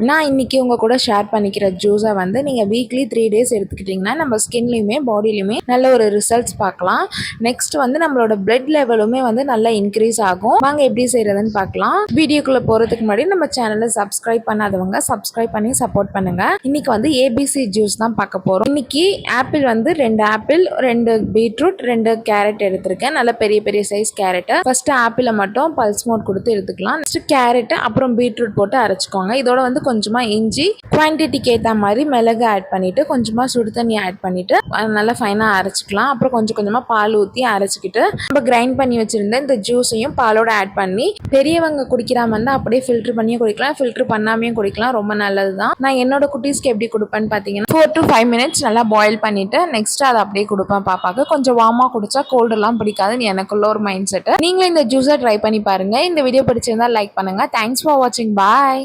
நான் இன்றைக்கி உங்கள் கூட ஷேர் பண்ணிக்கிற ஜூஸை வந்து நீங்கள் வீக்லி 3 டேஸ் எடுத்துக்கிட்டிங்கன்னா நம்ம ஸ்கின்லேயுமே பாடியிலையுமே நல்ல ஒரு ரிசல்ட்ஸ் பார்க்கலாம். நெக்ஸ்ட் வந்து நம்மளோட பிளட் லெவலுமே வந்து நல்லா இன்க்ரீஸ் ஆகும். வாங்க எப்படி செய்கிறதுன்னு பார்க்கலாம். வீடியோக்குள்ளே போகிறதுக்கு முன்னாடி நம்ம சேனலை சப்ஸ்கிரைப் பண்ணாதவங்க சப்ஸ்கிரைப் பண்ணி சப்போர்ட் பண்ணுங்கள். இன்றைக்கி வந்து ஏபிசி ஜூஸ் தான் பார்க்க போகிறோம். இன்றைக்கி ஆப்பிள் வந்து 2 ஆப்பிள், 2 பீட்ரூட், 2 கேரட் எடுத்திருக்கேன். நல்ல பெரிய பெரிய சைஸ் கேரட்டு. ஃபஸ்ட்டு ஆப்பிளை மட்டும் பல்ஸ் மோட் கொடுத்து எடுத்துக்கலாம். நெக்ஸ்ட் கேரட்டு அப்புறம் பீட்ரூட் போட்டு அரைச்சிக்கோங்க. இதோட வந்து கொஞ்சமாக இஞ்சி, குவான்டிட்டிக்கு ஏற்ற மாதிரி மிளகு ஆட் பண்ணிவிட்டு கொஞ்சமாக சுடு தண்ணி ஆட் பண்ணிவிட்டு நல்லா ஃபைனாக அரைச்சிக்கலாம். அப்புறம் கொஞ்சம் கொஞ்சமாக பால் ஊற்றி அரைச்சிக்கிட்டு நம்ம கிரைண்ட் பண்ணி வச்சுருந்த இந்த ஜூஸையும் பாலோட ஆட் பண்ணி, பெரியவங்க குடிக்கிறாம இருந்தால் அப்படியே ஃபில்ட்ரு பண்ணியும் குடிக்கலாம், ஃபில்ட்ரு பண்ணாமையும் குடிக்கலாம். ரொம்ப நல்லது தான். நான் என்னோட குட்டீஸ்க்கு எப்படி கொடுப்பேன்னு பார்த்தீங்கன்னா 4 to 5 minutes நல்லா பாயில் பண்ணிவிட்டு நெக்ஸ்ட் அதை அப்படியே கொடுப்பேன் பாப்பாவுக்கு. கொஞ்சம் வார்மாக குடிச்சா கோல்டெல்லாம் பிடிக்காதுன்னு எனக்குள்ள ஒரு மைண்ட் செட்டு. நீங்களும் இந்த ஜூஸை ட்ரை பண்ணி பாருங்கள். இந்த வீடியோ பிடிச்சிருந்தா லைக் பண்ணுங்கள். தேங்க்ஸ் ஃபார் வாட்சிங். பாய்.